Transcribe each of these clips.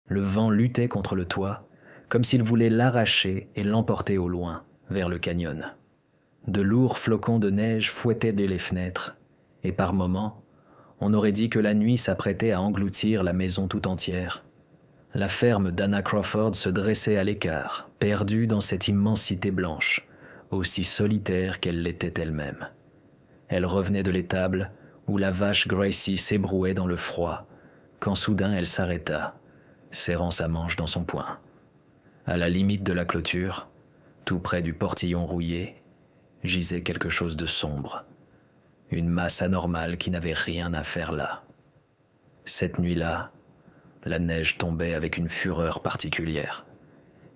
Le vent luttait contre le toit, comme s'il voulait l'arracher et l'emporter au loin, vers le canyon. De lourds flocons de neige fouettaient les fenêtres, et par moments, on aurait dit que la nuit s'apprêtait à engloutir la maison tout entière. La ferme d'Anna Crawford se dressait à l'écart, perdue dans cette immensité blanche, aussi solitaire qu'elle l'était elle-même. Elle revenait de l'étable, où la vache Gracie s'ébrouait dans le froid, quand soudain elle s'arrêta, serrant sa manche dans son poing. À la limite de la clôture, tout près du portillon rouillé, gisait quelque chose de sombre, une masse anormale qui n'avait rien à faire là. Cette nuit-là, la neige tombait avec une fureur particulière.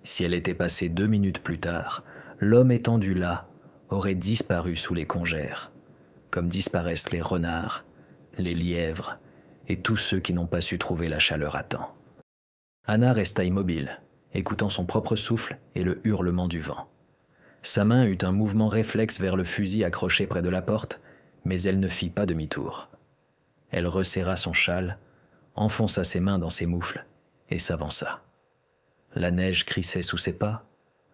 Si elle était passée 2 minutes plus tard, l'homme étendu là aurait disparu sous les congères, comme disparaissent les renards, les lièvres et tous ceux qui n'ont pas su trouver la chaleur à temps. Anna resta immobile, écoutant son propre souffle et le hurlement du vent. Sa main eut un mouvement réflexe vers le fusil accroché près de la porte, mais elle ne fit pas demi-tour. Elle resserra son châle, enfonça ses mains dans ses moufles et s'avança. La neige crissait sous ses pas,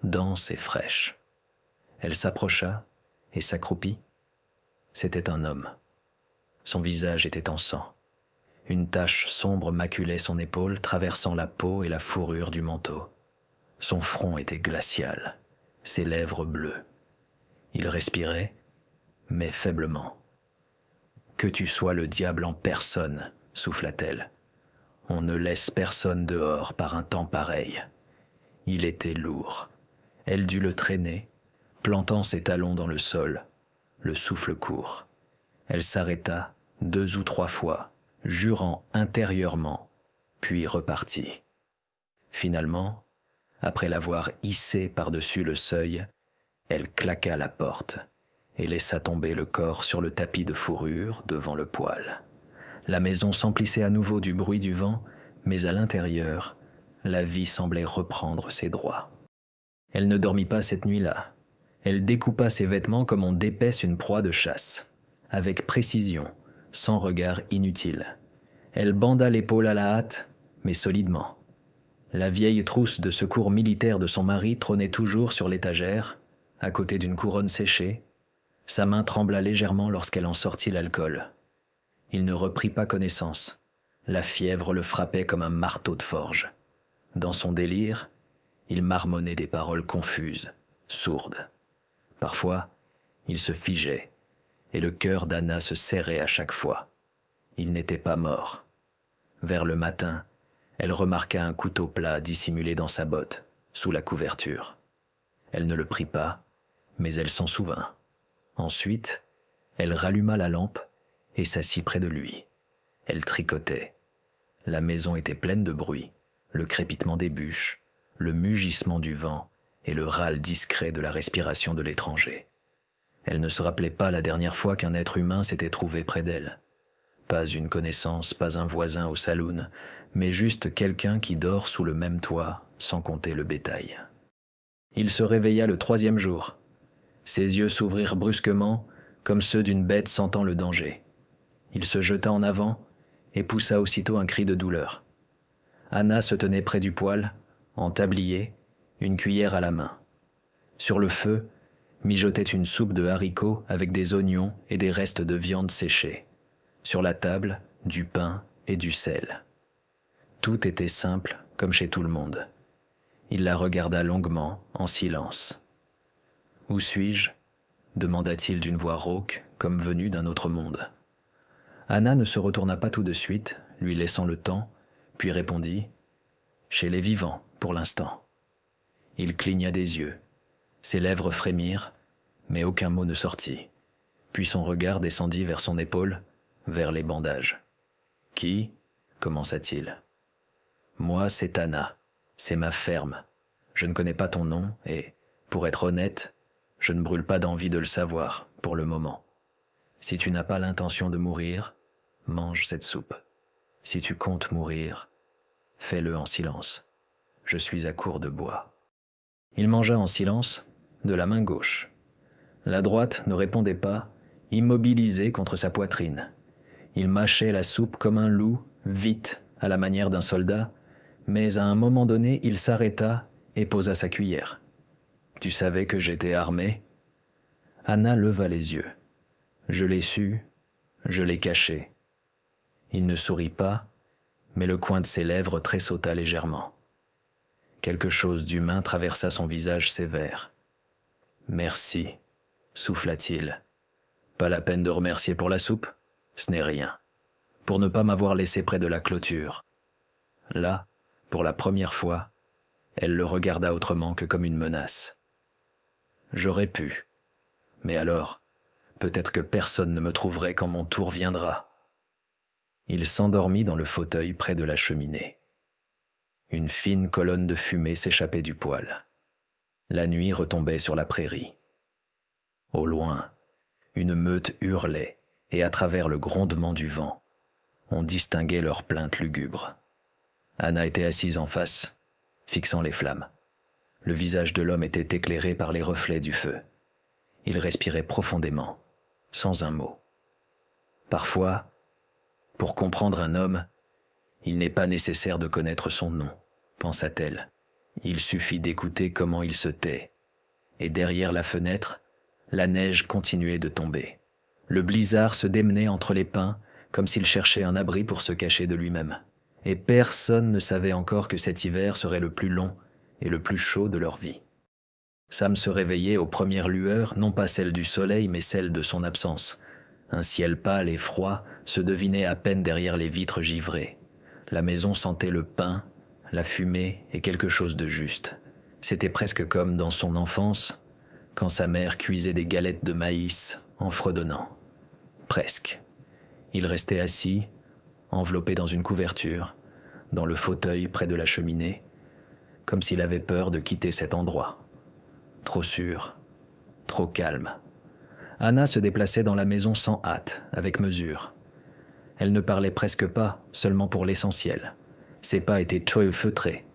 dense et fraîche. Elle s'approcha et s'accroupit. C'était un homme. Son visage était en sang. Une tache sombre maculait son épaule, traversant la peau et la fourrure du manteau. Son front était glacial, ses lèvres bleues. Il respirait, mais faiblement. « Que tu sois le diable en personne, » souffla-t-elle. « On ne laisse personne dehors par un temps pareil. » Il était lourd. Elle dut le traîner, plantant ses talons dans le sol, le souffle court. Elle s'arrêta 2 ou 3 fois, jurant intérieurement, puis repartit. Finalement, après l'avoir hissé par-dessus le seuil, elle claqua la porte et laissa tomber le corps sur le tapis de fourrure devant le poêle. La maison s'emplissait à nouveau du bruit du vent, mais à l'intérieur, la vie semblait reprendre ses droits. Elle ne dormit pas cette nuit-là. Elle découpa ses vêtements comme on dépaisse une proie de chasse, avec précision, sans regard inutile. Elle banda l'épaule à la hâte, mais solidement. La vieille trousse de secours militaire de son mari trônait toujours sur l'étagère, à côté d'une couronne séchée. Sa main trembla légèrement lorsqu'elle en sortit l'alcool. Il ne reprit pas connaissance. La fièvre le frappait comme un marteau de forge. Dans son délire, il marmonnait des paroles confuses, sourdes. Parfois, il se figeait, et le cœur d'Anna se serrait à chaque fois. Il n'était pas mort. Vers le matin, elle remarqua un couteau plat dissimulé dans sa botte, sous la couverture. Elle ne le prit pas, mais elle s'en souvint. Ensuite, elle ralluma la lampe et s'assit près de lui. Elle tricotait. La maison était pleine de bruit, le crépitement des bûches, le mugissement du vent et le râle discret de la respiration de l'étranger. Elle ne se rappelait pas la dernière fois qu'un être humain s'était trouvé près d'elle. Pas une connaissance, pas un voisin au saloon, mais juste quelqu'un qui dort sous le même toit, sans compter le bétail. Il se réveilla le 3e jour. Ses yeux s'ouvrirent brusquement, comme ceux d'une bête sentant le danger. Il se jeta en avant et poussa aussitôt un cri de douleur. Anna se tenait près du poêle, en tablier, une cuillère à la main. Sur le feu, mijotait une soupe de haricots avec des oignons et des restes de viande séchée. Sur la table, du pain et du sel. Tout était simple, comme chez tout le monde. Il la regarda longuement, en silence. « Où suis-je » demanda-t-il d'une voix rauque, comme venue d'un autre monde. Anna ne se retourna pas tout de suite, lui laissant le temps, puis répondit « Chez les vivants, pour l'instant. » Il cligna des yeux. Ses lèvres frémirent, mais aucun mot ne sortit. Puis son regard descendit vers son épaule, vers les bandages. « Qui » commença-t-il. « Moi, c'est Anna. C'est ma ferme. Je ne connais pas ton nom et, pour être honnête, je ne brûle pas d'envie de le savoir, pour le moment. Si tu n'as pas l'intention de mourir, mange cette soupe. Si tu comptes mourir, fais-le en silence. Je suis à court de bois. » Il mangea en silence, de la main gauche. La droite ne répondait pas, immobilisée contre sa poitrine. Il mâchait la soupe comme un loup, vite, à la manière d'un soldat, Mais à un moment donné, il s'arrêta et posa sa cuillère. « Tu savais que j'étais armé ?» Anna leva les yeux. « Je l'ai su, je l'ai caché. » Il ne sourit pas, mais le coin de ses lèvres tressauta légèrement. Quelque chose d'humain traversa son visage sévère. « Merci, souffla-t-il. Pas la peine de remercier pour la soupe, ce n'est rien. Pour ne pas m'avoir laissé près de la clôture. » Là, pour la première fois, elle le regarda autrement que comme une menace. « J'aurais pu. Mais alors, peut-être que personne ne me trouverait quand mon tour viendra. » Il s'endormit dans le fauteuil près de la cheminée. Une fine colonne de fumée s'échappait du poêle. La nuit retombait sur la prairie. Au loin, une meute hurlait, et à travers le grondement du vent, on distinguait leurs plaintes lugubres. Anna était assise en face, fixant les flammes. Le visage de l'homme était éclairé par les reflets du feu. Il respirait profondément, sans un mot. Parfois, pour comprendre un homme, il n'est pas nécessaire de connaître son nom, pensa-t-elle. Il suffit d'écouter comment il se tait. Et derrière la fenêtre, la neige continuait de tomber. Le blizzard se démenait entre les pins, comme s'il cherchait un abri pour se cacher de lui-même. Et personne ne savait encore que cet hiver serait le plus long et le plus chaud de leur vie. Sam se réveillait aux premières lueurs, non pas celles du soleil, mais celles de son absence. Un ciel pâle et froid se devinait à peine derrière les vitres givrées. La maison sentait le pain, la fumée et quelque chose de juste. C'était presque comme dans son enfance, quand sa mère cuisait des galettes de maïs en fredonnant. Presque. Il restait assis, enveloppé dans une couverture, dans le fauteuil près de la cheminée, comme s'il avait peur de quitter cet endroit. Trop sûr, trop calme. Anna se déplaçait dans la maison sans hâte, avec mesure. Elle ne parlait presque pas, seulement pour l'essentiel. Ses pas étaient feutrés,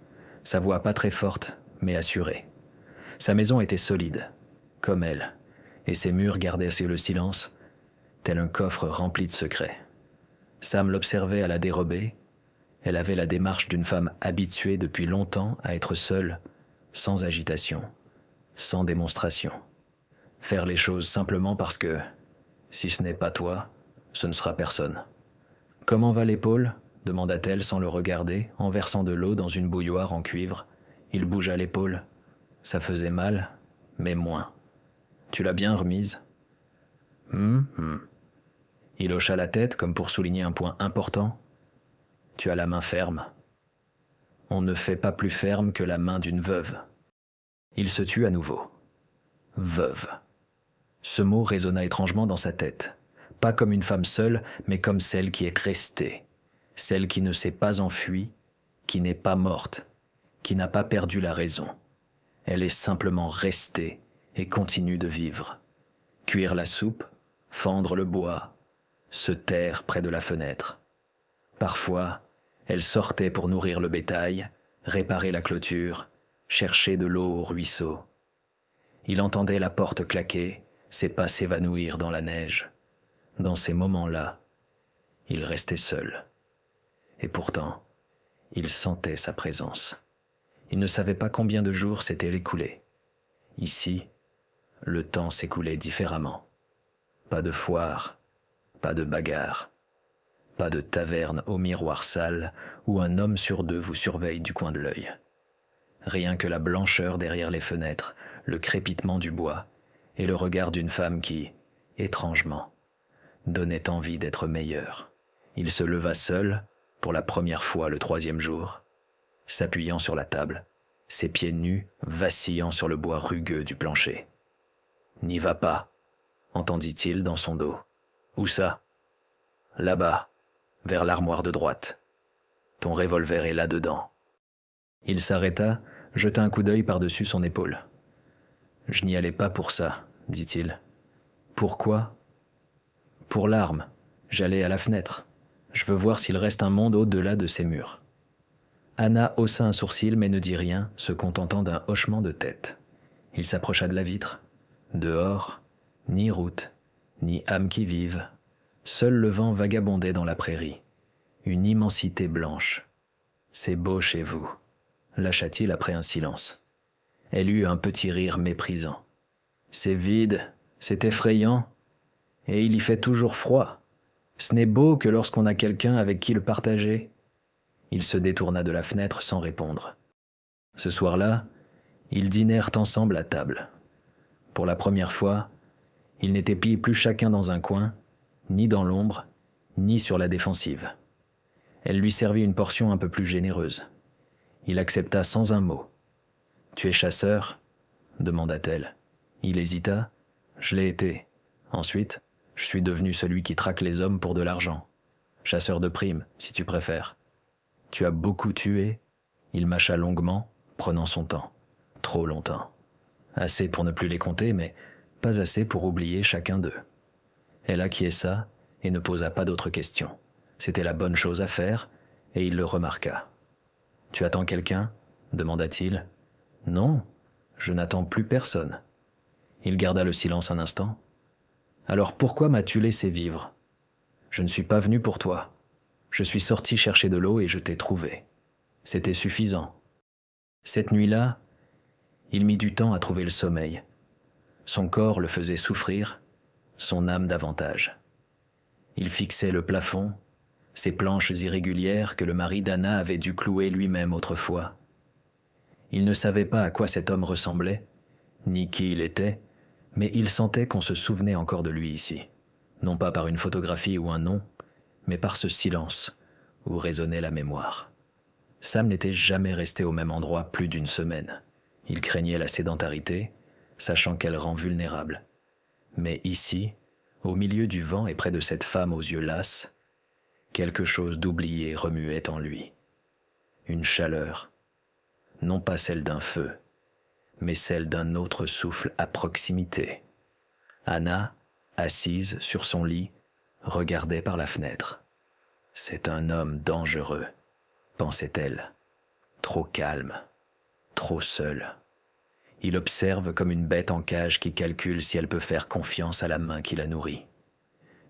sa voix pas très forte, mais assurée. Sa maison était solide, comme elle, et ses murs gardaient le silence, tel un coffre rempli de secrets. Sam l'observait à la dérobée. Elle avait la démarche d'une femme habituée depuis longtemps à être seule, sans agitation, sans démonstration. Faire les choses simplement parce que, si ce n'est pas toi, ce ne sera personne. « Comment va l'épaule ?» demanda-t-elle sans le regarder, en versant de l'eau dans une bouilloire en cuivre. Il bougea l'épaule. Ça faisait mal, mais moins. « Tu l'as bien remise ?» Il hocha la tête comme pour souligner un point important. « Tu as la main ferme. » On ne fait pas plus ferme que la main d'une veuve. Il se tut à nouveau. Veuve. Ce mot résonna étrangement dans sa tête. Pas comme une femme seule, mais comme celle qui est restée. Celle qui ne s'est pas enfuie, qui n'est pas morte, qui n'a pas perdu la raison. Elle est simplement restée et continue de vivre. Cuire la soupe, fendre le bois, se taire près de la fenêtre. Parfois, elle sortait pour nourrir le bétail, réparer la clôture, chercher de l'eau au ruisseau. Il entendait la porte claquer, ses pas s'évanouir dans la neige. Dans ces moments-là, il restait seul. Et pourtant, il sentait sa présence. Il ne savait pas combien de jours s'étaient écoulés. Ici, le temps s'écoulait différemment. Pas de foire, pas de bagarre, pas de taverne au miroir sale où un homme sur deux vous surveille du coin de l'œil. Rien que la blancheur derrière les fenêtres, le crépitement du bois et le regard d'une femme qui, étrangement, donnait envie d'être meilleur. Il se leva seul, pour la première fois le 3e jour, s'appuyant sur la table, ses pieds nus vacillant sur le bois rugueux du plancher. « N'y va pas !» entendit-il dans son dos. « Où ça ?»« Là-bas, vers l'armoire de droite. Ton revolver est là-dedans. » Il s'arrêta, jeta un coup d'œil par-dessus son épaule. « Je n'y allais pas pour ça, » dit-il. « Pourquoi ? » « Pour l'arme. J'allais à la fenêtre. Je veux voir s'il reste un monde au-delà de ces murs. » Anna haussa un sourcil mais ne dit rien, se contentant d'un hochement de tête. Il s'approcha de la vitre. Dehors, ni route, ni âme qui vive. Seul le vent vagabondait dans la prairie. Une immensité blanche. C'est beau chez vous, lâcha-t-il après un silence. Elle eut un petit rire méprisant. C'est vide, c'est effrayant, et il y fait toujours froid. Ce n'est beau que lorsqu'on a quelqu'un avec qui le partager. Il se détourna de la fenêtre sans répondre. Ce soir-là, ils dînèrent ensemble à table. Pour la première fois, ils n'étaient plus chacun dans un coin, ni dans l'ombre, ni sur la défensive. Elle lui servit une portion un peu plus généreuse. Il accepta sans un mot. « Tu es chasseur ?» demanda-t-elle. Il hésita. « Je l'ai été. Ensuite, je suis devenu celui qui traque les hommes pour de l'argent. Chasseur de primes, si tu préfères. Tu as beaucoup tué ?» Il mâcha longuement, prenant son temps. Trop longtemps. Assez pour ne plus les compter, mais pas assez pour oublier chacun d'eux. Elle acquiesça et ne posa pas d'autres questions. C'était la bonne chose à faire, et il le remarqua. « Tu attends quelqu'un ?» demanda-t-il. « Non, je n'attends plus personne. » Il garda le silence un instant. « Alors pourquoi m'as-tu laissé vivre ? Je ne suis pas venu pour toi. Je suis sorti chercher de l'eau et je t'ai trouvé. C'était suffisant. » Cette nuit-là, il mit du temps à trouver le sommeil. Son corps le faisait souffrir, son âme davantage. Il fixait le plafond, ces planches irrégulières que le mari d'Anna avait dû clouer lui-même autrefois. Il ne savait pas à quoi cet homme ressemblait, ni qui il était, mais il sentait qu'on se souvenait encore de lui ici, non pas par une photographie ou un nom, mais par ce silence où résonnait la mémoire. Sam n'était jamais resté au même endroit plus d'une semaine. Il craignait la sédentarité, sachant qu'elle rend vulnérable. Mais ici, au milieu du vent et près de cette femme aux yeux lasses, quelque chose d'oublié remuait en lui. Une chaleur, non pas celle d'un feu, mais celle d'un autre souffle à proximité. Anna, assise sur son lit, regardait par la fenêtre. « C'est un homme dangereux », pensait-elle. Trop calme, trop seul. Il observe comme une bête en cage qui calcule si elle peut faire confiance à la main qui la nourrit.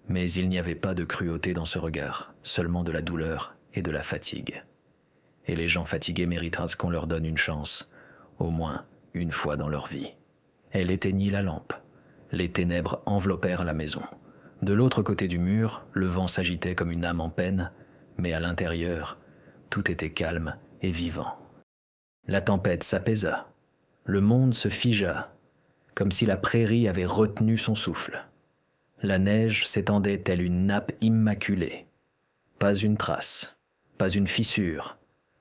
Mais il n'y avait pas de cruauté dans ce regard, seulement de la douleur et de la fatigue. Et les gens fatigués méritent qu'on leur donne une chance, au moins une fois dans leur vie. Elle éteignit la lampe. Les ténèbres enveloppèrent la maison. De l'autre côté du mur, le vent s'agitait comme une âme en peine, mais à l'intérieur, tout était calme et vivant. La tempête s'apaisa. Le monde se figea, comme si la prairie avait retenu son souffle. La neige s'étendait telle une nappe immaculée. Pas une trace, pas une fissure,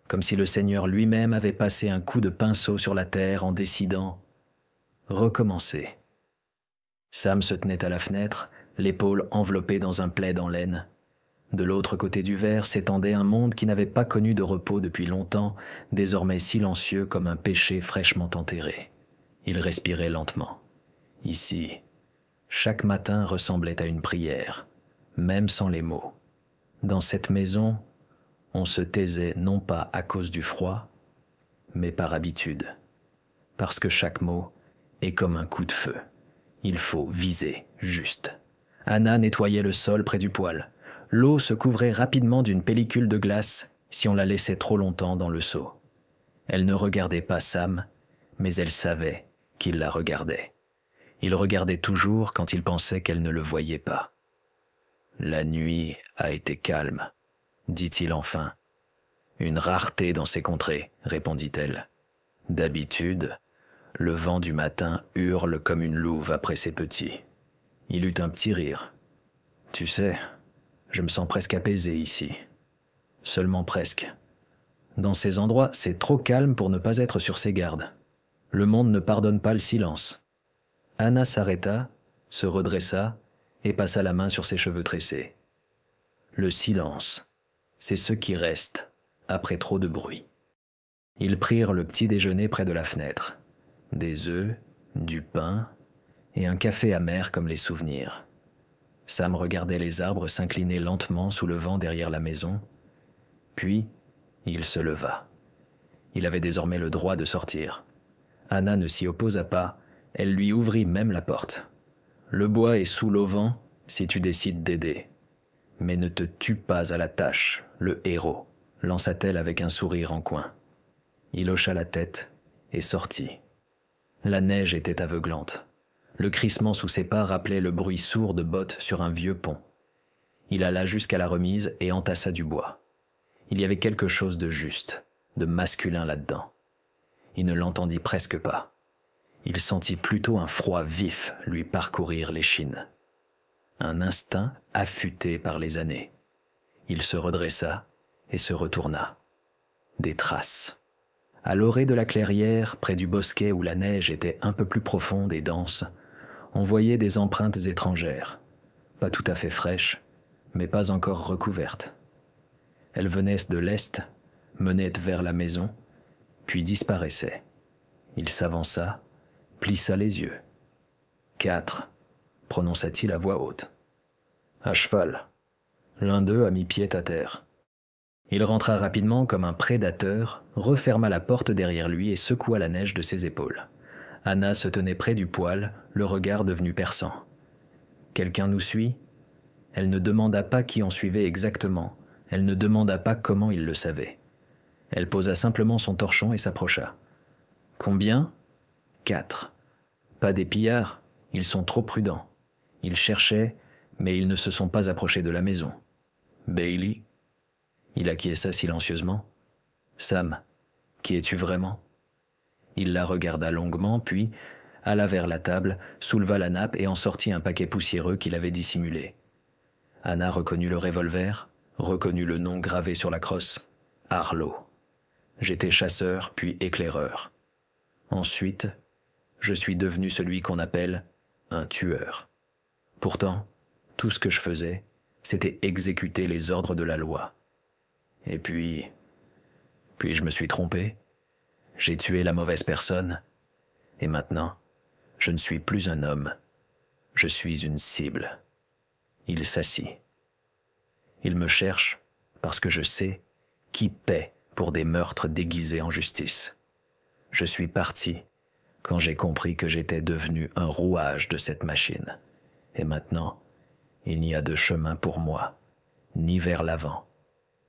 comme si le Seigneur lui-même avait passé un coup de pinceau sur la terre en décidant « recommencer ». Sam se tenait à la fenêtre, l'épaule enveloppée dans un plaid en laine. De l'autre côté du verre s'étendait un monde qui n'avait pas connu de repos depuis longtemps, désormais silencieux comme un péché fraîchement enterré. Il respirait lentement. Ici, chaque matin ressemblait à une prière, même sans les mots. Dans cette maison, on se taisait non pas à cause du froid, mais par habitude. Parce que chaque mot est comme un coup de feu. Il faut viser juste. Anna nettoyait le sol près du poêle. L'eau se couvrait rapidement d'une pellicule de glace si on la laissait trop longtemps dans le seau. Elle ne regardait pas Sam, mais elle savait qu'il la regardait. Il regardait toujours quand il pensait qu'elle ne le voyait pas. « La nuit a été calme », dit-il enfin. « Une rareté dans ces contrées », répondit-elle. « D'habitude, le vent du matin hurle comme une louve après ses petits. » Il eut un petit rire. « Tu sais, je me sens presque apaisé ici. Seulement presque. Dans ces endroits, c'est trop calme pour ne pas être sur ses gardes. Le monde ne pardonne pas le silence. » Anna s'arrêta, se redressa et passa la main sur ses cheveux tressés. Le silence, c'est ce qui reste après trop de bruit. Ils prirent le petit déjeuner près de la fenêtre. Des œufs, du pain et un café amer comme les souvenirs. Sam regardait les arbres s'incliner lentement sous le vent derrière la maison. Puis, il se leva. Il avait désormais le droit de sortir. Anna ne s'y opposa pas, elle lui ouvrit même la porte. « Le bois est sous l'auvent si tu décides d'aider. Mais ne te tue pas à la tâche, le héros, » lança-t-elle avec un sourire en coin. Il hocha la tête et sortit. La neige était aveuglante. Le crissement sous ses pas rappelait le bruit sourd de bottes sur un vieux pont. Il alla jusqu'à la remise et entassa du bois. Il y avait quelque chose de juste, de masculin là-dedans. Il ne l'entendit presque pas. Il sentit plutôt un froid vif lui parcourir l'échine. Un instinct affûté par les années. Il se redressa et se retourna. Des traces. À l'orée de la clairière, près du bosquet où la neige était un peu plus profonde et dense, on voyait des empreintes étrangères, pas tout à fait fraîches, mais pas encore recouvertes. Elles venaient de l'est, menaient vers la maison, puis disparaissaient. Il s'avança, plissa les yeux. 4, prononça-t-il à voix haute. À cheval. L'un d'eux a mis pied à terre. Il rentra rapidement comme un prédateur, referma la porte derrière lui et secoua la neige de ses épaules. Anna se tenait près du poêle, le regard devenu perçant. « Quelqu'un nous suit ?» Elle ne demanda pas qui on suivait exactement. Elle ne demanda pas comment il le savait. Elle posa simplement son torchon et s'approcha. « Combien ?»« 4. Pas des pillards, ils sont trop prudents. Ils cherchaient, mais ils ne se sont pas approchés de la maison. »« Bailey ?» Il acquiesça silencieusement. « Sam, qui es-tu vraiment ?» Il la regarda longuement, puis alla vers la table, souleva la nappe et en sortit un paquet poussiéreux qu'il avait dissimulé. Anna reconnut le revolver, reconnut le nom gravé sur la crosse. Harlow. J'étais chasseur, puis éclaireur. Ensuite, je suis devenu celui qu'on appelle un tueur. Pourtant, tout ce que je faisais, c'était exécuter les ordres de la loi. Et puis je me suis trompé. J'ai tué la mauvaise personne. Et maintenant, je ne suis plus un homme. Je suis une cible. Il s'assit. Il me cherche parce que je sais qui paie pour des meurtres déguisés en justice. Je suis parti quand j'ai compris que j'étais devenu un rouage de cette machine. Et maintenant, il n'y a de chemin pour moi, ni vers l'avant,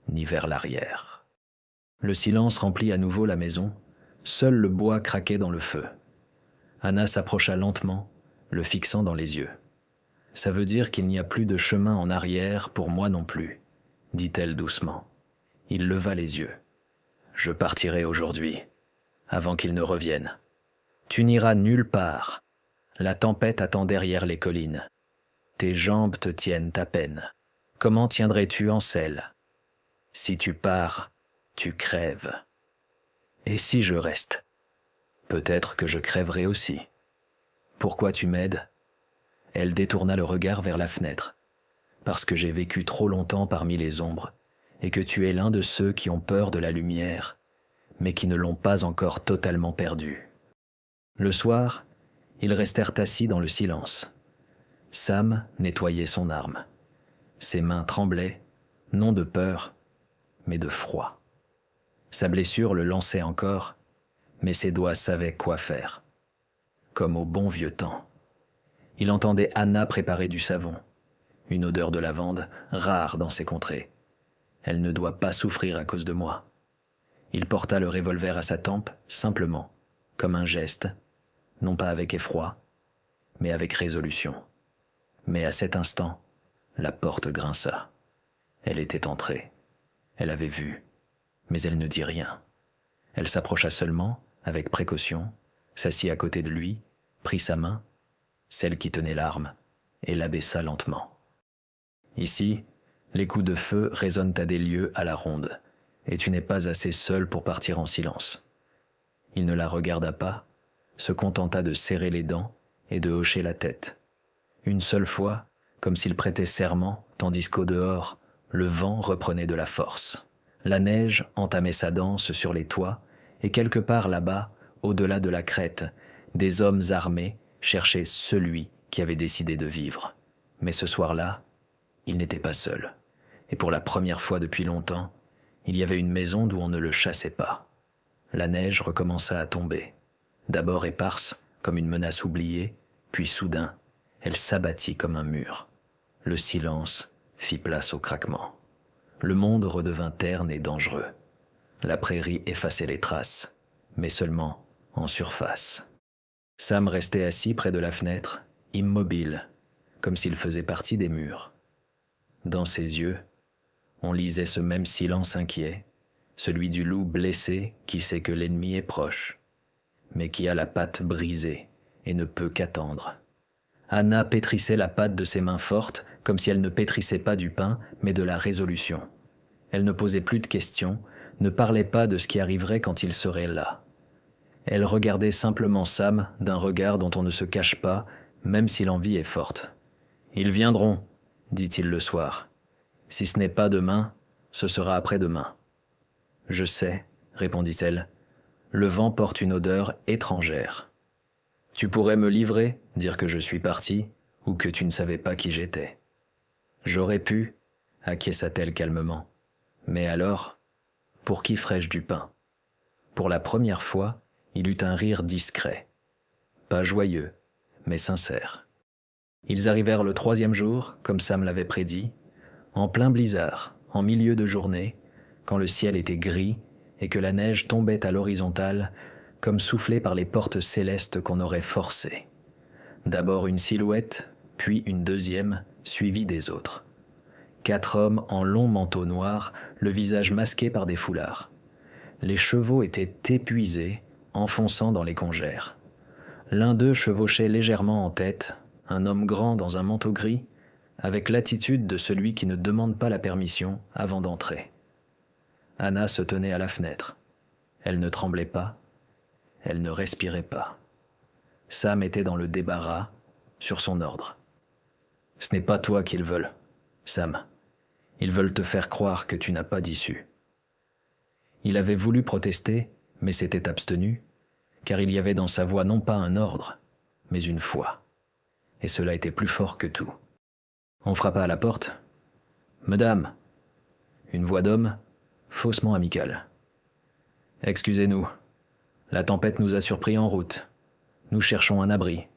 ni vers l'arrière. Le silence remplit à nouveau la maison. Seul le bois craquait dans le feu. Anna s'approcha lentement, le fixant dans les yeux. « Ça veut dire qu'il n'y a plus de chemin en arrière pour moi non plus, » dit-elle doucement. Il leva les yeux. « Je partirai aujourd'hui, avant qu'il ne revienne. Tu n'iras nulle part. La tempête attend derrière les collines. Tes jambes te tiennent à peine. Comment tiendrais-tu en selle? Si tu pars, tu crèves. Et si je reste? Peut-être que je crèverai aussi. Pourquoi tu m'aides ?» Elle détourna le regard vers la fenêtre. « Parce que j'ai vécu trop longtemps parmi les ombres, et que tu es l'un de ceux qui ont peur de la lumière, mais qui ne l'ont pas encore totalement perdue. » Le soir, ils restèrent assis dans le silence. Sam nettoyait son arme. Ses mains tremblaient, non de peur, mais de froid. Sa blessure le lançait encore, mais ses doigts savaient quoi faire. Comme au bon vieux temps. Il entendait Anna préparer du savon, une odeur de lavande rare dans ces contrées. Elle ne doit pas souffrir à cause de moi. Il porta le revolver à sa tempe, simplement, comme un geste, non pas avec effroi, mais avec résolution. Mais à cet instant, la porte grinça. Elle était entrée. Elle avait vu, mais elle ne dit rien. Elle s'approcha seulement, avec précaution, s'assit à côté de lui, prit sa main, celle qui tenait l'arme, et l'abaissa lentement. Ici, les coups de feu résonnent à des lieues à la ronde, et tu n'es pas assez seul pour partir en silence. Il ne la regarda pas, se contenta de serrer les dents et de hocher la tête. Une seule fois, comme s'il prêtait serment, tandis qu'au dehors, le vent reprenait de la force. La neige entamait sa danse sur les toits, et quelque part là-bas, au-delà de la crête, des hommes armés cherchaient celui qui avait décidé de vivre. Mais ce soir-là, il n'était pas seul. Et pour la première fois depuis longtemps, il y avait une maison d'où on ne le chassait pas. La neige recommença à tomber. D'abord éparse, comme une menace oubliée, puis soudain, elle s'abattit comme un mur. Le silence fit place au craquement. le monde redevint terne et dangereux. La prairie effaçait les traces, mais seulement en surface. Sam restait assis près de la fenêtre, immobile, comme s'il faisait partie des murs. Dans ses yeux, on lisait ce même silence inquiet, celui du loup blessé qui sait que l'ennemi est proche, mais qui a la patte brisée et ne peut qu'attendre. Anna pétrissait la pâte de ses mains fortes, comme si elle ne pétrissait pas du pain, mais de la résolution. Elle ne posait plus de questions, ne parlait pas de ce qui arriverait quand il serait là. Elle regardait simplement Sam d'un regard dont on ne se cache pas, même si l'envie est forte. « Ils viendront », dit-il le soir. « Si ce n'est pas demain, ce sera après-demain. »« Je sais, » répondit-elle. « Le vent porte une odeur étrangère. Tu pourrais me livrer, dire que je suis parti, ou que tu ne savais pas qui j'étais. »« J'aurais pu, » acquiesça-t-elle calmement. « Mais alors, pour qui ferais-je du pain ?» Pour la première fois, il eut un rire discret. Pas joyeux, mais sincère. Ils arrivèrent le 3e jour, comme Sam l'avait prédit, en plein blizzard, en milieu de journée, quand le ciel était gris et que la neige tombait à l'horizontale, comme soufflée par les portes célestes qu'on aurait forcées. D'abord une silhouette, puis une deuxième, suivie des autres. 4 hommes en longs manteaux noirs, le visage masqué par des foulards. Les chevaux étaient épuisés, enfonçant dans les congères. L'un d'eux chevauchait légèrement en tête, un homme grand dans un manteau gris, avec l'attitude de celui qui ne demande pas la permission avant d'entrer. Anna se tenait à la fenêtre. Elle ne tremblait pas, elle ne respirait pas. Sam était dans le débarras, sur son ordre. « Ce n'est pas toi qu'ils veulent, Sam. Ils veulent te faire croire que tu n'as pas d'issue. » Il avait voulu protester, mais s'était abstenu, car il y avait dans sa voix non pas un ordre, mais une foi. Et cela était plus fort que tout. On frappa à la porte. « Madame !» Une voix d'homme, faussement amicale. « Excusez-nous, la tempête nous a surpris en route. Nous cherchons un abri,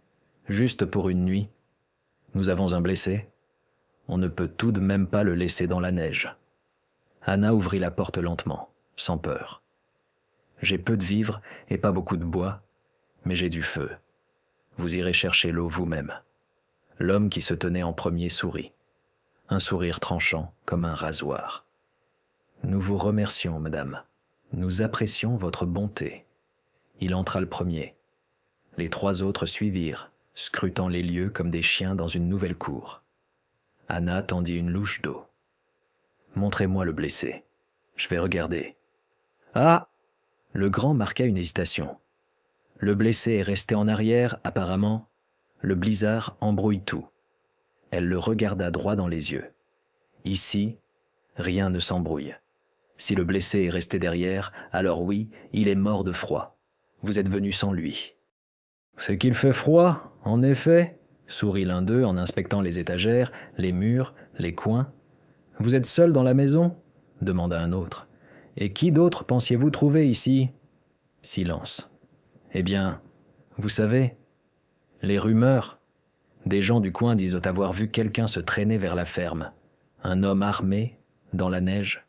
juste pour une nuit. Nous avons un blessé. On ne peut tout de même pas le laisser dans la neige. » Anna ouvrit la porte lentement, sans peur. « J'ai peu de vivres et pas beaucoup de bois, mais j'ai du feu. Vous irez chercher l'eau vous-même. » L'homme qui se tenait en premier sourit. Un sourire tranchant comme un rasoir. « Nous vous remercions, madame. Nous apprécions votre bonté. » Il entra le premier. Les 3 autres suivirent, scrutant les lieux comme des chiens dans une nouvelle cour. Anna tendit une louche d'eau. « Montrez-moi le blessé. Je vais regarder. »« Ah !» Le grand marqua une hésitation. Le blessé est resté en arrière, apparemment. Le blizzard embrouille tout. Elle le regarda droit dans les yeux. Ici, rien ne s'embrouille. Si le blessé est resté derrière, alors oui, il est mort de froid. Vous êtes venu sans lui. « C'est qu'il fait froid, en effet, » sourit l'un d'eux en inspectant les étagères, les murs, les coins. « Vous êtes seul dans la maison ?» demanda un autre. « Et qui d'autre pensiez-vous trouver ici ?» Silence. « Eh bien, vous savez, les rumeurs, des gens du coin disent avoir vu quelqu'un se traîner vers la ferme, un homme armé, dans la neige.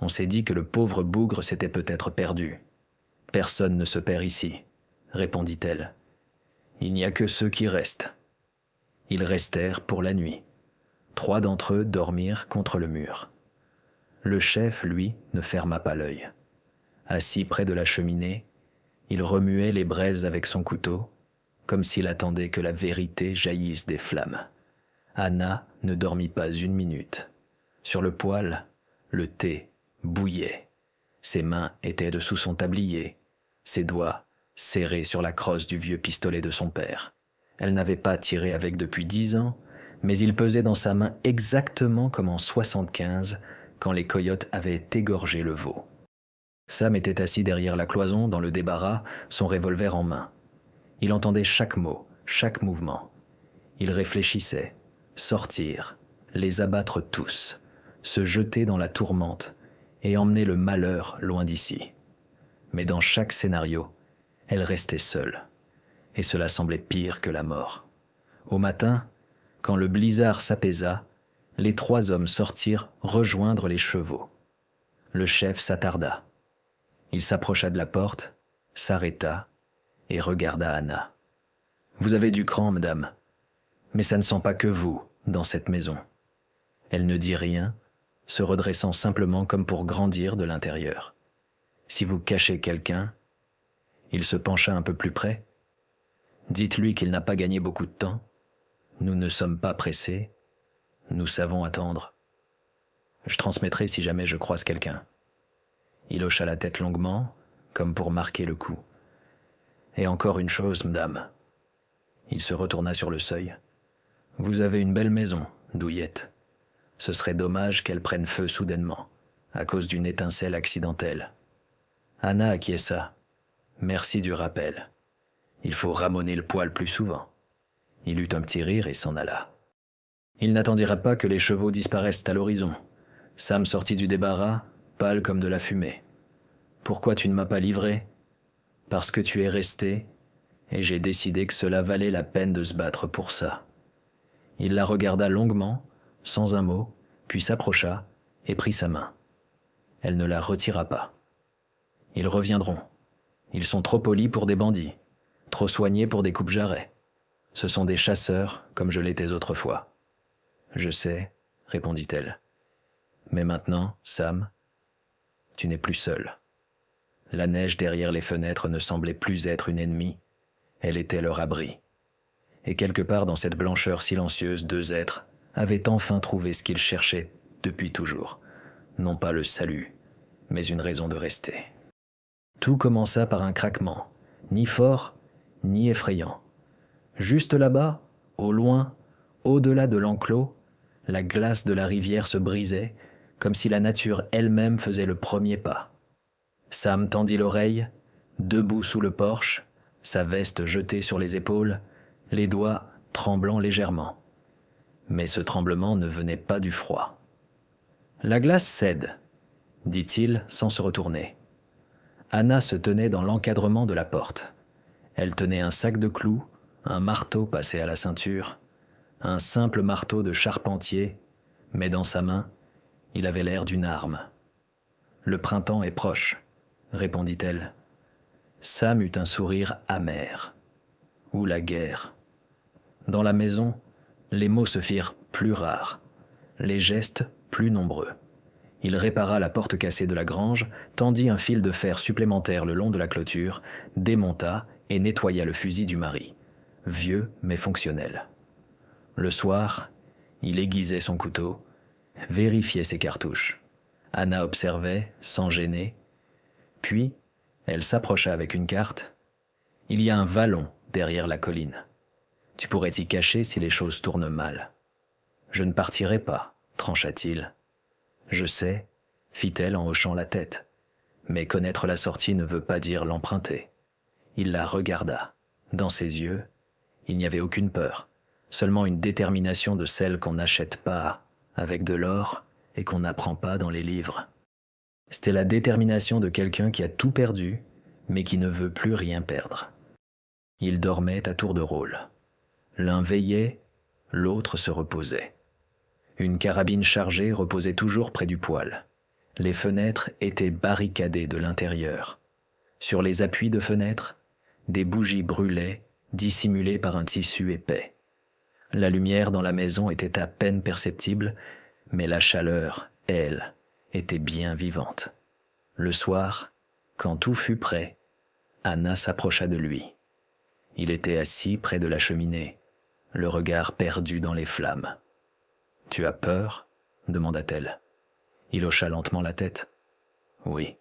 On s'est dit que le pauvre bougre s'était peut-être perdu. Personne ne se perd ici, répondit-elle. Il n'y a que ceux qui restent. » Ils restèrent pour la nuit. 3 d'entre eux dormirent contre le mur. Le chef, lui, ne ferma pas l'œil. Assis près de la cheminée, il remuait les braises avec son couteau, comme s'il attendait que la vérité jaillisse des flammes. Anna ne dormit pas une minute. Sur le poêle, le thé bouillait. Ses mains étaient dessous son tablier, ses doigts serrés sur la crosse du vieux pistolet de son père. Elle n'avait pas tiré avec depuis 10 ans, mais il pesait dans sa main exactement comme en 75, quand les coyotes avaient égorgé le veau. Sam était assis derrière la cloison, dans le débarras, son revolver en main. Il entendait chaque mot, chaque mouvement. Il réfléchissait, sortir, les abattre tous, se jeter dans la tourmente et emmener le malheur loin d'ici. Mais dans chaque scénario, elle restait seule, et cela semblait pire que la mort. Au matin, quand le blizzard s'apaisa, les 3 hommes sortirent rejoindre les chevaux. Le chef s'attarda. Il s'approcha de la porte, s'arrêta et regarda Anna. « Vous avez du cran, madame, mais ça ne sent pas que vous dans cette maison. » Elle ne dit rien, se redressant simplement comme pour grandir de l'intérieur. « Si vous cachez quelqu'un, » il se pencha un peu plus près. « Dites-lui qu'il n'a pas gagné beaucoup de temps. Nous ne sommes pas pressés. Nous savons attendre. Je transmettrai si jamais je croise quelqu'un. » Il hocha la tête longuement, comme pour marquer le coup. « Et encore une chose, madame. » Il se retourna sur le seuil. « Vous avez une belle maison, Douillette. Ce serait dommage qu'elle prenne feu soudainement, à cause d'une étincelle accidentelle. » Anna acquiesça. « Merci du rappel. Il faut ramoner le poil plus souvent. » Il eut un petit rire et s'en alla. Il n'attendira pas que les chevaux disparaissent à l'horizon. Sam sortit du débarras, pâle comme de la fumée. « Pourquoi tu ne m'as pas livré ? » ?»« Parce que tu es resté, et j'ai décidé que cela valait la peine de se battre pour ça. » Il la regarda longuement, sans un mot, puis s'approcha et prit sa main. Elle ne la retira pas. « Ils reviendront. Ils sont trop polis pour des bandits, trop soignés pour des coupe-jarrets. Ce sont des chasseurs, comme je l'étais autrefois. »« Je sais, » répondit-elle. « Mais maintenant, Sam, tu n'es plus seul. » La neige derrière les fenêtres ne semblait plus être une ennemie, elle était leur abri. Et quelque part dans cette blancheur silencieuse, 2 êtres avaient enfin trouvé ce qu'ils cherchaient depuis toujours. Non pas le salut, mais une raison de rester. Tout commença par un craquement, ni fort, ni effrayant. Juste là-bas, au loin, au-delà de l'enclos, la glace de la rivière se brisait, comme si la nature elle-même faisait le premier pas. Sam tendit l'oreille, debout sous le porche, sa veste jetée sur les épaules, les doigts tremblant légèrement. Mais ce tremblement ne venait pas du froid. « La glace cède, » dit-il sans se retourner. Anna se tenait dans l'encadrement de la porte. Elle tenait un sac de clous, un marteau passé à la ceinture, un simple marteau de charpentier, mais dans sa main, il avait l'air d'une arme. « Le printemps est proche, » répondit-elle. Sam eut un sourire amer. Ou la guerre. Dans la maison, les mots se firent plus rares, les gestes plus nombreux. Il répara la porte cassée de la grange, tendit un fil de fer supplémentaire le long de la clôture, démonta et nettoya le fusil du mari, vieux mais fonctionnel. Le soir, il aiguisait son couteau, vérifiait ses cartouches. Anna observait, sans gêner. Puis, elle s'approcha avec une carte. « Il y a un vallon derrière la colline. Tu pourrais t'y cacher si les choses tournent mal. »« Je ne partirai pas, » trancha-t-il. « Je sais, » fit-elle en hochant la tête. « Mais connaître la sortie ne veut pas dire l'emprunter. » Il la regarda. Dans ses yeux, il n'y avait aucune peur, seulement une détermination de celle qu'on n'achète pas avec de l'or et qu'on n'apprend pas dans les livres. C'était la détermination de quelqu'un qui a tout perdu, mais qui ne veut plus rien perdre. Ils dormaient à tour de rôle. L'un veillait, l'autre se reposait. Une carabine chargée reposait toujours près du poêle. Les fenêtres étaient barricadées de l'intérieur. Sur les appuis de fenêtres, des bougies brûlaient, dissimulées par un tissu épais. La lumière dans la maison était à peine perceptible, mais la chaleur, elle, était bien vivante. Le soir, quand tout fut prêt, Anna s'approcha de lui. Il était assis près de la cheminée, le regard perdu dans les flammes. « Tu as peur ?» demanda-t-elle. Il hocha lentement la tête. « Oui,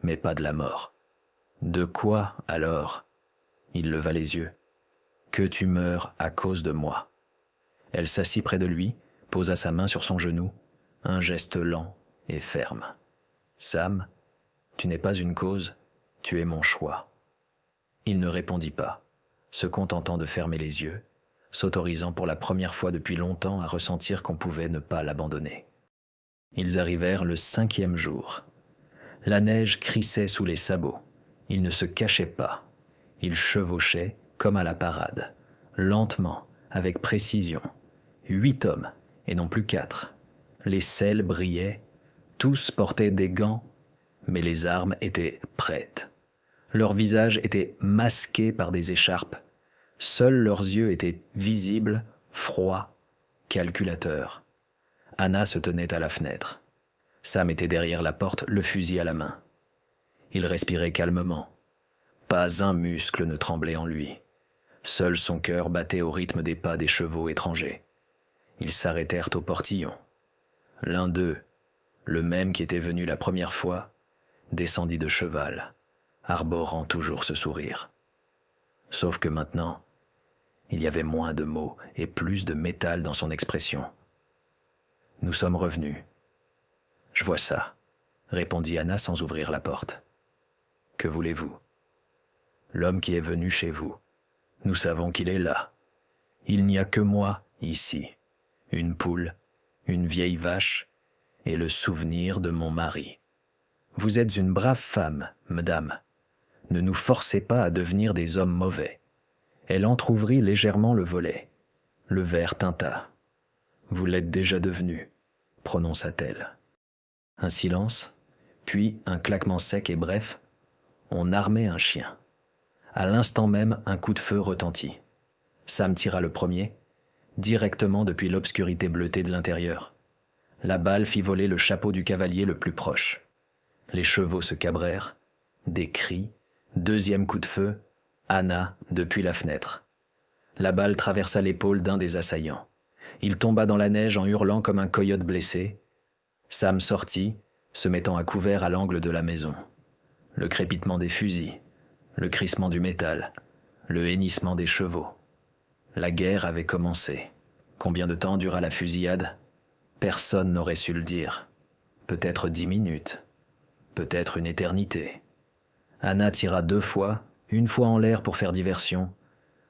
mais pas de la mort. »« De quoi, alors ?» Il leva les yeux. « Que tu meurs à cause de moi. » Elle s'assit près de lui, posa sa main sur son genou, un geste lent et ferme. « Sam, tu n'es pas une cause, tu es mon choix. » Il ne répondit pas, se contentant de fermer les yeux, s'autorisant pour la première fois depuis longtemps à ressentir qu'on pouvait ne pas l'abandonner. Ils arrivèrent le 5e jour. La neige crissait sous les sabots. Ils ne se cachaient pas. Ils chevauchaient comme à la parade, lentement, avec précision. 8 hommes, et non plus 4. Les selles brillaient, tous portaient des gants, mais les armes étaient prêtes. Leurs visages étaient masqués par des écharpes. Seuls leurs yeux étaient visibles, froids, calculateurs. Anna se tenait à la fenêtre. Sam était derrière la porte, le fusil à la main. Il respirait calmement. Pas un muscle ne tremblait en lui. Seul son cœur battait au rythme des pas des chevaux étrangers. Ils s'arrêtèrent au portillon. L'un d'eux, le même qui était venu la première fois, descendit de cheval, arborant toujours ce sourire. Sauf que maintenant, il y avait moins de mots et plus de métal dans son expression. « Nous sommes revenus. »« Je vois ça, » répondit Anna sans ouvrir la porte. « Que voulez-vous ? L'homme qui est venu chez vous, nous savons qu'il est là. Il n'y a que moi ici, une poule, une vieille vache et le souvenir de mon mari. Vous êtes une brave femme, madame. Ne nous forcez pas à devenir des hommes mauvais. » Elle entr'ouvrit légèrement le volet. Le verre tinta. « Vous l'êtes déjà devenu, » prononça-t-elle. Un silence, puis un claquement sec et bref. On armait un chien. À l'instant même, un coup de feu retentit. Sam tira le premier, directement depuis l'obscurité bleutée de l'intérieur. La balle fit voler le chapeau du cavalier le plus proche. Les chevaux se cabrèrent. Des cris. Deuxième coup de feu. Anna depuis la fenêtre. La balle traversa l'épaule d'un des assaillants. Il tomba dans la neige en hurlant comme un coyote blessé. Sam sortit, se mettant à couvert à l'angle de la maison. Le crépitement des fusils, le crissement du métal, le hennissement des chevaux. La guerre avait commencé. Combien de temps dura la fusillade ? Personne n'aurait su le dire. Peut-être 10 minutes, peut-être une éternité. Anna tira 2 fois, une fois en l'air pour faire diversion,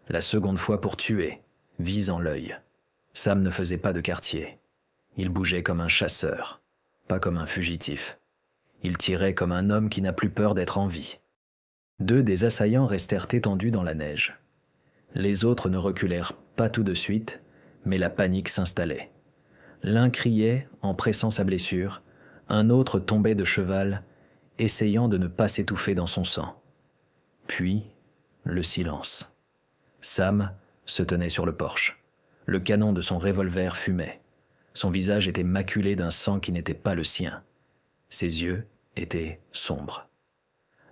la seconde fois pour tuer, visant l'œil. Sam ne faisait pas de quartier. Il bougeait comme un chasseur, pas comme un fugitif. Il tirait comme un homme qui n'a plus peur d'être en vie. 2 des assaillants restèrent étendus dans la neige. Les autres ne reculèrent pas tout de suite, mais la panique s'installait. L'un criait en pressant sa blessure, un autre tombait de cheval, essayant de ne pas s'étouffer dans son sang. Puis, le silence. Sam se tenait sur le porche. Le canon de son revolver fumait. Son visage était maculé d'un sang qui n'était pas le sien. Ses yeux étaient sombres.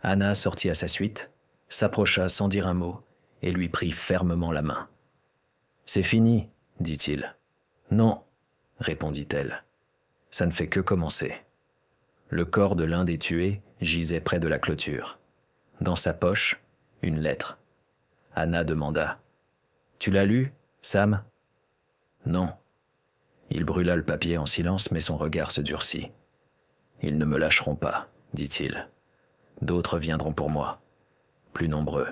Anna sortit à sa suite, s'approcha sans dire un mot et lui prit fermement la main. « C'est fini, dit-il. »« Non, » répondit-elle. « Ça ne fait que commencer. » Le corps de l'un des tués gisait près de la clôture. Dans sa poche, une lettre. Anna demanda. « Tu l'as lu, Sam ?»« Non. » Il brûla le papier en silence, mais son regard se durcit. « Ils ne me lâcheront pas, dit-il. D'autres viendront pour moi. Plus nombreux.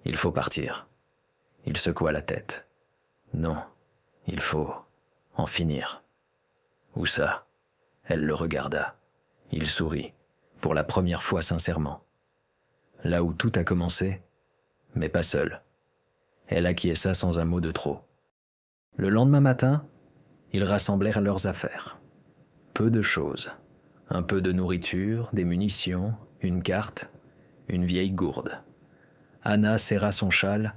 Il faut partir. » Il secoua la tête. « Non, il faut en finir. »« Où ça ?» Elle le regarda. Il sourit, pour la première fois sincèrement. Là où tout a commencé, mais pas seul. Elle acquiesça sans un mot de trop. Le lendemain matin, ils rassemblèrent leurs affaires. Peu de choses. Un peu de nourriture, des munitions, une carte, une vieille gourde. Anna serra son châle,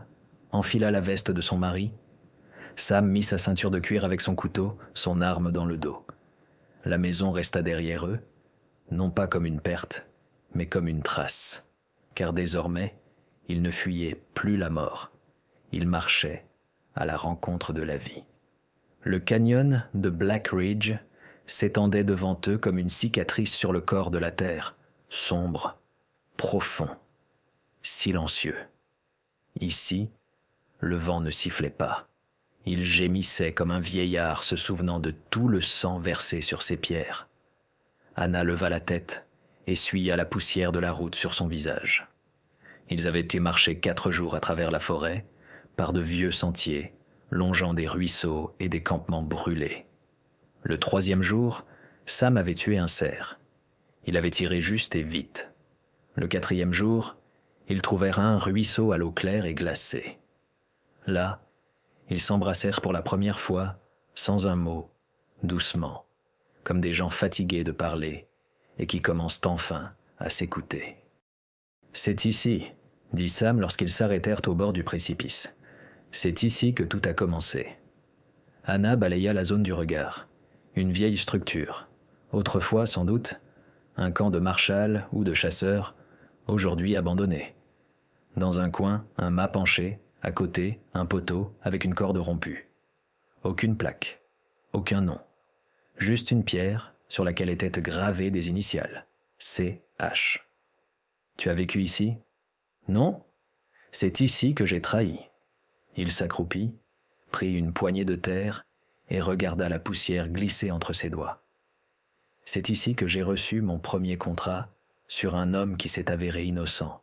enfila la veste de son mari. Sam mit sa ceinture de cuir avec son couteau, son arme dans le dos. La maison resta derrière eux, non pas comme une perte, mais comme une trace. Car désormais, ils ne fuyaient plus la mort. Ils marchaient à la rencontre de la vie. Le canyon de Black Ridge s'étendait devant eux comme une cicatrice sur le corps de la terre, sombre, profond, silencieux. Ici, le vent ne sifflait pas. Il gémissait comme un vieillard se souvenant de tout le sang versé sur ses pierres. Anna leva la tête, essuya la poussière de la route sur son visage. Ils avaient été marcher 4 jours à travers la forêt, par de vieux sentiers, longeant des ruisseaux et des campements brûlés. Le 3e jour, Sam avait tué un cerf. Il avait tiré juste et vite. Le 4e jour, ils trouvèrent un ruisseau à l'eau claire et glacée. Là, ils s'embrassèrent pour la première fois, sans un mot, doucement, comme des gens fatigués de parler et qui commencent enfin à s'écouter. « C'est ici, » dit Sam lorsqu'ils s'arrêtèrent au bord du précipice. « C'est ici que tout a commencé. » Anna balaya la zone du regard. Une vieille structure. Autrefois, sans doute, un camp de marshals ou de chasseurs, aujourd'hui abandonné. Dans un coin, un mât penché, à côté, un poteau avec une corde rompue. Aucune plaque, aucun nom. Juste une pierre sur laquelle étaient gravées des initiales. C.H. Tu as vécu ici? Non? C'est ici que j'ai trahi. Il s'accroupit, prit une poignée de terre et regarda la poussière glisser entre ses doigts. C'est ici que j'ai reçu mon premier contrat sur un homme qui s'est avéré innocent.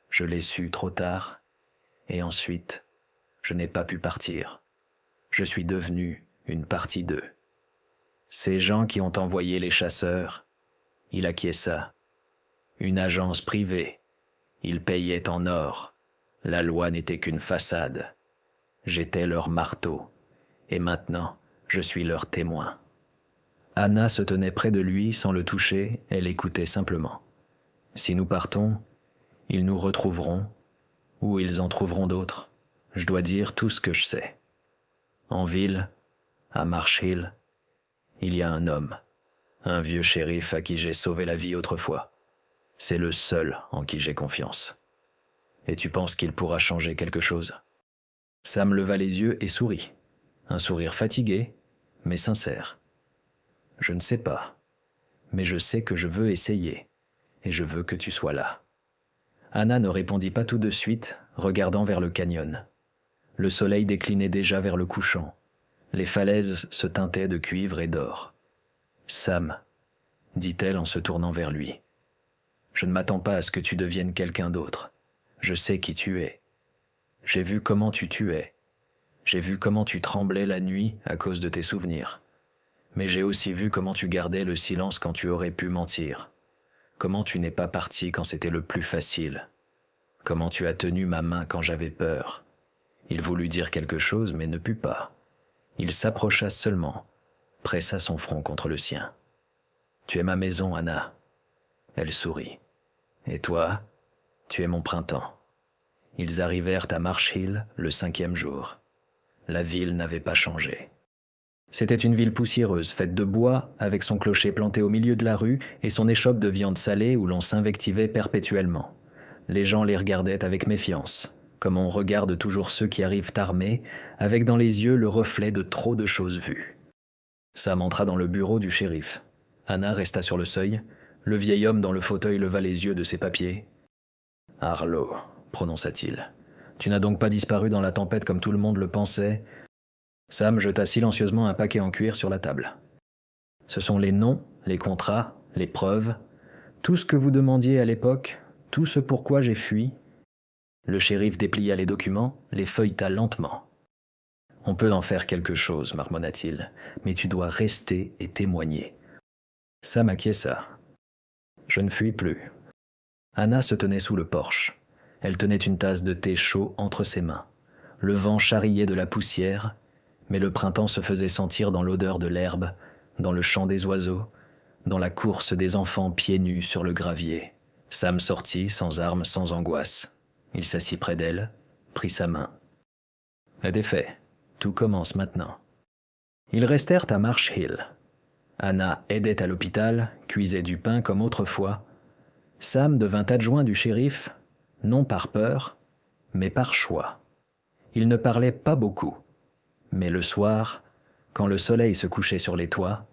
Je l'ai su trop tard, et ensuite, je n'ai pas pu partir. Je suis devenu une partie d'eux. Ces gens qui ont envoyé les chasseurs, il acquiesça. Une agence privée, ils payaient en or. La loi n'était qu'une façade. J'étais leur marteau, et maintenant, je suis leur témoin. Anna se tenait près de lui sans le toucher, elle écoutait simplement. Si nous partons, ils nous retrouveront, ou ils en trouveront d'autres. Je dois dire tout ce que je sais. En ville, à Marsh Hill, il y a un homme, un vieux shérif à qui j'ai sauvé la vie autrefois. C'est le seul en qui j'ai confiance. Et tu penses qu'il pourra changer quelque chose? Sam leva les yeux et sourit. Un sourire fatigué, mais sincère. Je ne sais pas, mais je sais que je veux essayer, et je veux que tu sois là. Anna ne répondit pas tout de suite, regardant vers le canyon. Le soleil déclinait déjà vers le couchant. Les falaises se teintaient de cuivre et d'or. « Sam, » dit-elle en se tournant vers lui, « je ne m'attends pas à ce que tu deviennes quelqu'un d'autre. Je sais qui tu es. J'ai vu comment tu tuais. J'ai vu comment tu tremblais la nuit à cause de tes souvenirs. Mais j'ai aussi vu comment tu gardais le silence quand tu aurais pu mentir. Comment tu n'es pas parti quand c'était le plus facile. Comment tu as tenu ma main quand j'avais peur. Il voulut dire quelque chose, mais ne put pas. Il s'approcha seulement, pressa son front contre le sien. « Tu es ma maison, Anna. » Elle sourit. « Et toi, tu es mon printemps. » Ils arrivèrent à Marsh Hill le 5e jour. La ville n'avait pas changé. C'était une ville poussiéreuse, faite de bois, avec son clocher planté au milieu de la rue et son échoppe de viande salée où l'on s'invectivait perpétuellement. Les gens les regardaient avec méfiance, comme on regarde toujours ceux qui arrivent armés, avec dans les yeux le reflet de trop de choses vues. Sam entra dans le bureau du shérif. Anna resta sur le seuil. Le vieil homme dans le fauteuil leva les yeux de ses papiers. « Harlow », prononça-t-il. « Tu n'as donc pas disparu dans la tempête comme tout le monde le pensait ?» Sam jeta silencieusement un paquet en cuir sur la table. « Ce sont les noms, les contrats, les preuves, tout ce que vous demandiez à l'époque, tout ce pourquoi j'ai fui. » Le shérif déplia les documents, les feuilleta lentement. « On peut en faire quelque chose, marmonna-t-il, mais tu dois rester et témoigner. » Sam acquiesça. « Je ne fuis plus. » Anna se tenait sous le porche. Elle tenait une tasse de thé chaud entre ses mains. Le vent charriait de la poussière, mais le printemps se faisait sentir dans l'odeur de l'herbe, dans le chant des oiseaux, dans la course des enfants pieds nus sur le gravier. Sam sortit, sans armes, sans angoisse. Il s'assit près d'elle, prit sa main. « C'est fait. Tout commence maintenant. » Ils restèrent à Marsh Hill. Anna aidait à l'hôpital, cuisait du pain comme autrefois. Sam devint adjoint du shérif, non par peur, mais par choix. Il ne parlait pas beaucoup, mais le soir, quand le soleil se couchait sur les toits,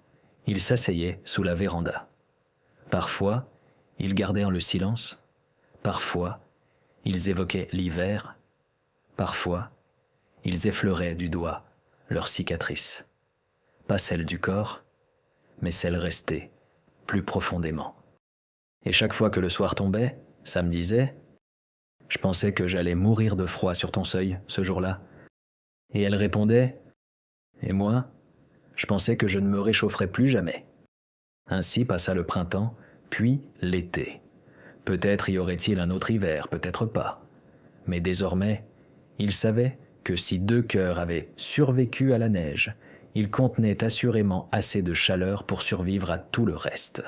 il s'asseyait sous la véranda. Parfois, ils gardèrent le silence, parfois, ils évoquaient l'hiver, parfois, ils effleuraient du doigt leurs cicatrices. Pas celles du corps, mais celles restées plus profondément. Et chaque fois que le soir tombait, Sam disait « Je pensais que j'allais mourir de froid sur ton seuil, ce jour-là. » Et elle répondait « Et moi, je pensais que je ne me réchaufferais plus jamais. » Ainsi passa le printemps, puis l'été. Peut-être y aurait-il un autre hiver, peut-être pas. Mais désormais, il savait que si deux cœurs avaient survécu à la neige, il contenait assurément assez de chaleur pour survivre à tout le reste.